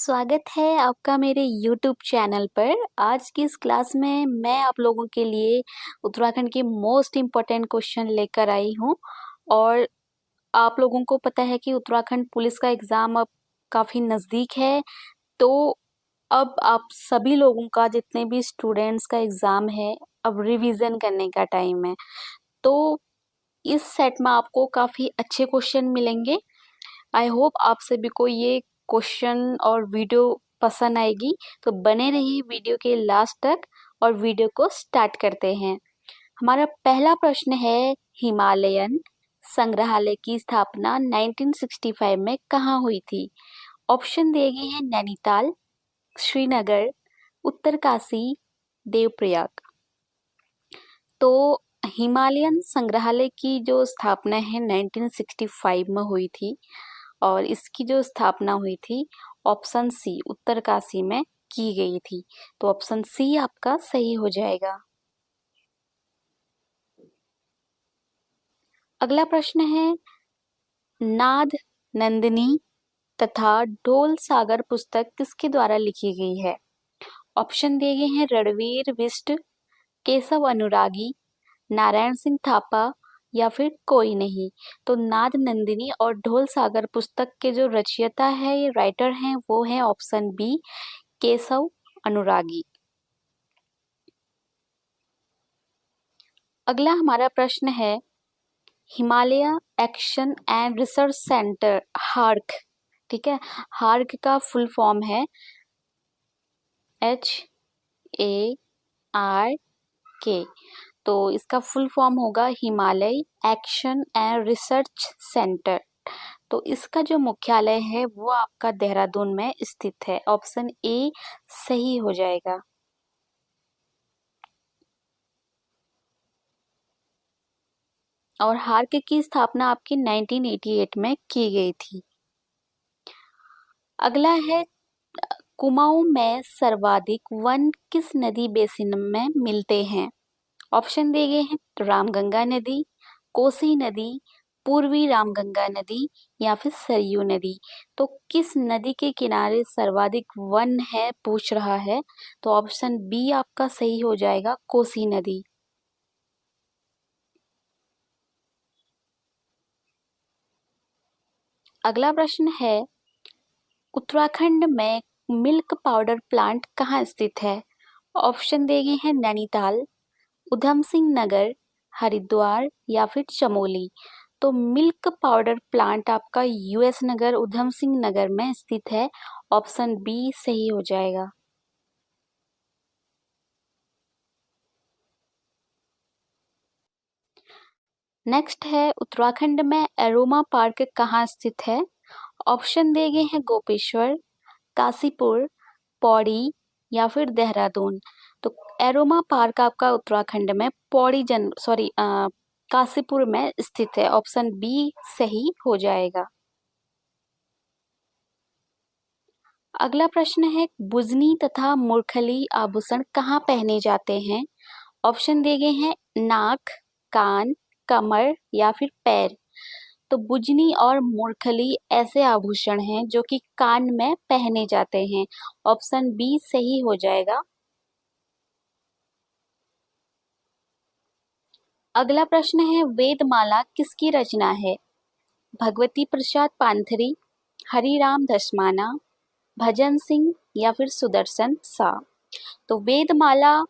स्वागत है आपका मेरे YouTube चैनल पर। आज की इस क्लास में मैं आप लोगों के लिए उत्तराखंड के मोस्ट इम्पोर्टेंट क्वेश्चन लेकर आई हूँ। और आप लोगों को पता है कि उत्तराखंड पुलिस का एग्ज़ाम अब काफ़ी नज़दीक है। तो अब आप सभी लोगों का, जितने भी स्टूडेंट्स का एग्ज़ाम है, अब रिवीजन करने का टाइम है। तो इस सेट में आपको काफ़ी अच्छे क्वेश्चन मिलेंगे। आई होप आप सभी को ये क्वेश्चन और वीडियो पसंद आएगी। तो बने रहिए वीडियो के लास्ट तक और वीडियो को स्टार्ट करते हैं। हमारा पहला प्रश्न है, हिमालयन संग्रहालय की स्थापना 1965 में कहाँ हुई थी? ऑप्शन दिए गए हैं नैनीताल, श्रीनगर, उत्तरकाशी, देवप्रयाग। तो हिमालयन संग्रहालय की जो स्थापना है 1965 में हुई थी और इसकी जो स्थापना हुई थी ऑप्शन सी उत्तरकाशी में की गई थी। तो ऑप्शन सी आपका सही हो जाएगा। अगला प्रश्न है, नाद नंदिनी तथा ढोल सागर पुस्तक किसके द्वारा लिखी गई है? ऑप्शन दिए गए हैं रणवीर बिष्ट, केशव अनुरागी, नारायण सिंह थापा या फिर कोई नहीं। तो नाद नंदिनी और ढोल सागर पुस्तक के जो रचयिता है, ये राइटर हैं, वो है ऑप्शन बी केशव अनुरागी। अगला हमारा प्रश्न है, Himalaya action and research centre hark, ठीक है, हार्क का फुल फॉर्म है HARK। तो इसका फुल फॉर्म होगा Himalaya action and research centre. तो इसका जो मुख्यालय है वो आपका देहरादून में स्थित है। ऑप्शन ए सही हो जाएगा। और हार्क की स्थापना आपकी 1988 में की गई थी। अगला है, कुमाऊं में सर्वाधिक वन किस नदी बेसिन में मिलते हैं? ऑप्शन दिए गए हैं रामगंगा नदी, कोसी नदी, पूर्वी रामगंगा नदी या फिर सरयू नदी। तो किस नदी के किनारे सर्वाधिक वन है पूछ रहा है। तो ऑप्शन बी आपका सही हो जाएगा, कोसी नदी। अगला प्रश्न है, उत्तराखंड में मिल्क पाउडर प्लांट कहाँ स्थित है? ऑप्शन दिए गए हैं नैनीताल, उधम सिंह नगर, हरिद्वार या फिर चमोली। तो मिल्क पाउडर प्लांट आपका यूएस नगर, उधम सिंह नगर में स्थित है। ऑप्शन बी सही हो जाएगा। नेक्स्ट है, उत्तराखंड में एरोमा पार्क कहाँ स्थित है? ऑप्शन दिए गए हैं गोपेश्वर, काशीपुर, पौड़ी या फिर देहरादून। तो एरोमा पार्क आपका उत्तराखंड में काशीपुर में स्थित है। ऑप्शन बी सही हो जाएगा। अगला प्रश्न है, बुजनी तथा मुरखली आभूषण कहाँ पहने जाते हैं? ऑप्शन दिए गए हैं नाक, कान, कमर या फिर पैर। तो बुजनी और मुरखली ऐसे आभूषण हैं जो कि कान में पहने जाते हैं। ऑप्शन बी सही हो जाएगा। अगला प्रश्न है, वेदमाला किसकी रचना है? भगवती प्रसाद पांथरी, हरिराम धस्माना, भजन सिंह या फिर सुदर्शन सा। तो वेदमाला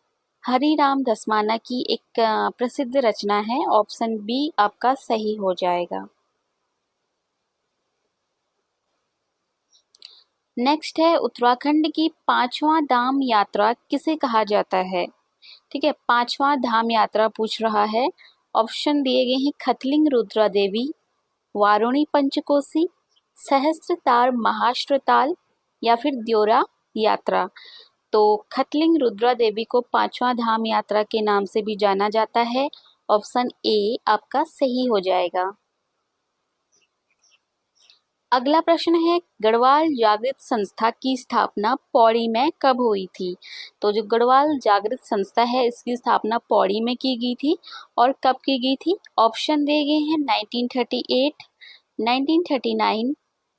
हरिराम धस्माना की एक प्रसिद्ध रचना है। ऑप्शन बी आपका सही हो जाएगा। नेक्स्ट है, उत्तराखंड की पांचवा धाम यात्रा किसे कहा जाता है? ठीक है, पांचवा धाम यात्रा पूछ रहा है। ऑप्शन दिए गए हैं खतलिंग रुद्रा देवी, वारुणी पंचकोसी, सहस्त्रतार महाश्रताल या फिर द्योरा यात्रा। तो खतलिंग रुद्रा देवी को पांचवा धाम यात्रा के नाम से भी जाना जाता है। ऑप्शन ए आपका सही हो जाएगा। अगला प्रश्न है, गढ़वाल जागृत संस्था की स्थापना पौड़ी में कब हुई थी? तो जो गढ़वाल जागृत संस्था है, इसकी स्थापना पौड़ी में की गई थी। और कब की गई थी? ऑप्शन दिए गए हैं 1938, 1939,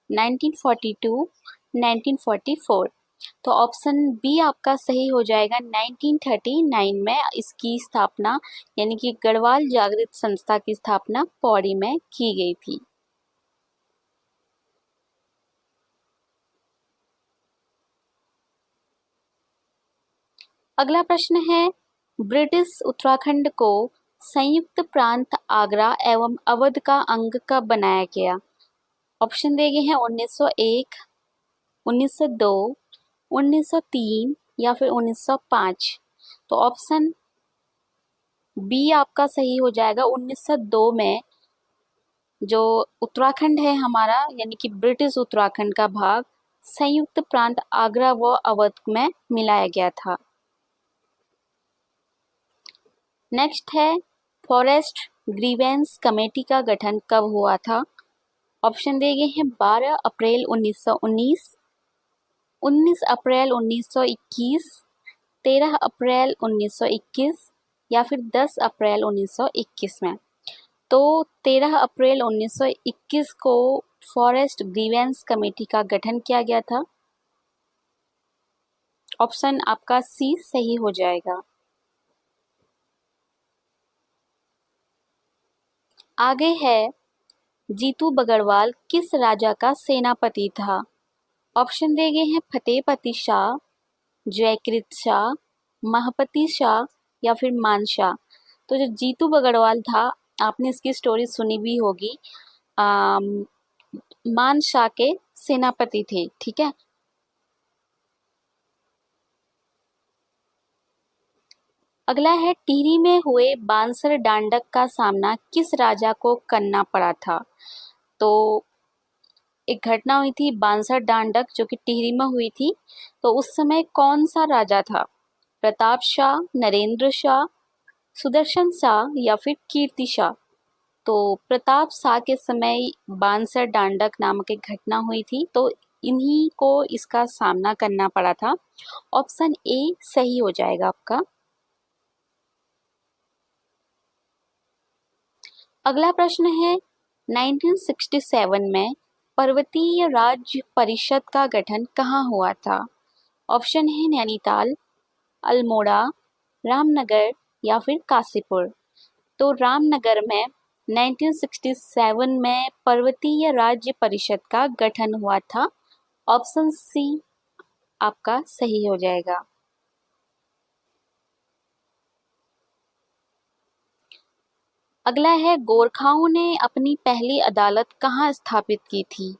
1942, 1944। तो ऑप्शन बी आपका सही हो जाएगा। 1939 में इसकी स्थापना यानी कि गढ़वाल जागृत संस्था की स्थापना पौड़ी में की गई थी। अगला प्रश्न है, ब्रिटिश उत्तराखंड को संयुक्त प्रांत आगरा एवं अवध का अंग कब बनाया गया? ऑप्शन दिए गए हैं 1901, 1902, 1903 या फिर 1905। तो ऑप्शन बी आपका सही हो जाएगा। 1902 में जो उत्तराखंड है हमारा यानी कि ब्रिटिश उत्तराखंड का भाग संयुक्त प्रांत आगरा व अवध में मिलाया गया था। नेक्स्ट है, फॉरेस्ट ग्रीवेंस कमेटी का गठन कब हुआ था? ऑप्शन दिए गए हैं 12 अप्रैल 1919, 19 अप्रैल 1921, 13 अप्रैल 1921 या फिर 10 अप्रैल 1921 में। तो 13 अप्रैल 1921 को फॉरेस्ट ग्रीवेंस कमेटी का गठन किया गया था। ऑप्शन आपका सी सही हो जाएगा। आगे है, जीतू बगड़वाल किस राजा का सेनापति था? ऑप्शन दिए गए हैं फतेहपति शाह, जयकृत शाह, महपति शाह या फिर मानशाह। तो जो जीतू बगड़वाल था, आपने इसकी स्टोरी सुनी भी होगी, मानशाह के सेनापति थे। ठीक है। अगला है, टिहरी में हुए बांसर डांडक का सामना किस राजा को करना पड़ा था? तो एक घटना हुई थी बांसर डांडक जो कि टिहरी में हुई थी। तो उस समय कौन सा राजा था? प्रताप शाह, नरेंद्र शाह, सुदर्शन शाह या फिर कीर्ति शाह। तो प्रताप शाह के समय बांसर डांडक नामक एक घटना हुई थी, तो इन्हीं को इसका सामना करना पड़ा था। ऑप्शन ए सही हो जाएगा आपका। अगला प्रश्न है, 1967 में पर्वतीय राज्य परिषद का गठन कहाँ हुआ था? ऑप्शन है नैनीताल, अल्मोड़ा, रामनगर या फिर काशीपुर। तो रामनगर में 1967 में पर्वतीय राज्य परिषद का गठन हुआ था। ऑप्शन सी आपका सही हो जाएगा। अगला है, गोरखाओं ने अपनी पहली अदालत कहाँ स्थापित की थी?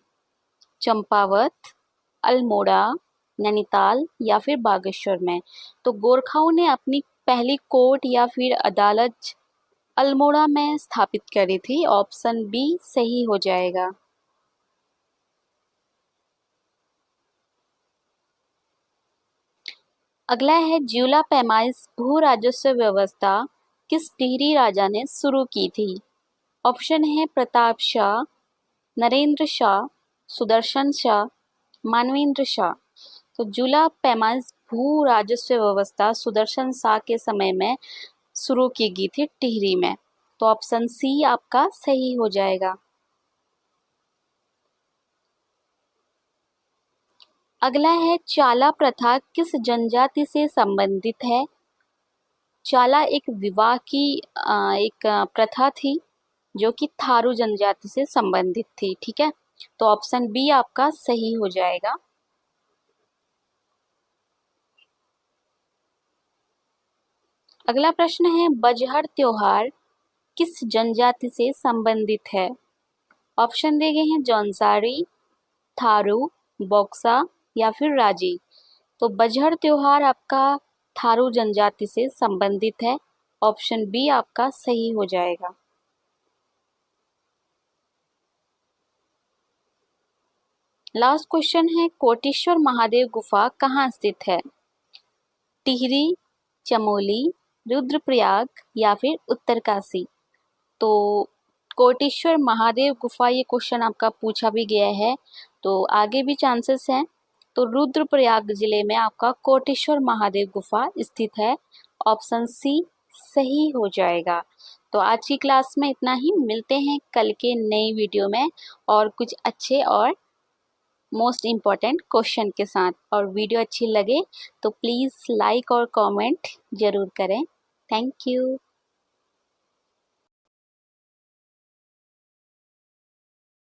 चंपावत, अल्मोड़ा, नैनीताल या फिर बागेश्वर में। तो गोरखाओं ने अपनी पहली कोर्ट या फिर अदालत अल्मोड़ा में स्थापित करी थी। ऑप्शन बी सही हो जाएगा। अगला है, ज्यूला पैमाइश भू राजस्व व्यवस्था किस टिहरी राजा ने शुरू की थी? ऑप्शन है प्रताप शाह, नरेंद्र शाह, सुदर्शन शाह, मानवेंद्र शाह। तो ज्यूला पैमाइश भू राजस्व व्यवस्था सुदर्शन शाह के समय में शुरू की गई थी टिहरी में। तो ऑप्शन सी आपका सही हो जाएगा। अगला है, चाला प्रथा किस जनजाति से संबंधित है? चाला एक विवाह की एक प्रथा थी जो कि थारू जनजाति से संबंधित थी। ठीक है। तो ऑप्शन बी आपका सही हो जाएगा। अगला प्रश्न है, बजहर त्योहार किस जनजाति से संबंधित है? ऑप्शन दिए गए हैं जौनसारी, थारू, बॉक्सा या फिर राजी। तो बजहर त्योहार आपका थारू जनजाति से संबंधित है। ऑप्शन बी आपका सही हो जाएगा। लास्ट क्वेश्चन है, कोटेश्वर महादेव गुफा कहाँ स्थित है? टिहरी, चमोली, रुद्रप्रयाग या फिर उत्तरकाशी। तो कोटेश्वर महादेव गुफा, ये क्वेश्चन आपका पूछा भी गया है, तो आगे भी चांसेस हैं। तो रुद्रप्रयाग जिले में आपका कोटेश्वर महादेव गुफा स्थित है। ऑप्शन सी सही हो जाएगा। तो आज की क्लास में इतना ही। मिलते हैं कल के नई वीडियो में और कुछ अच्छे और मोस्ट इम्पॉर्टेंट क्वेश्चन के साथ। और वीडियो अच्छी लगे तो प्लीज़ लाइक और कमेंट ज़रूर करें। Thank you.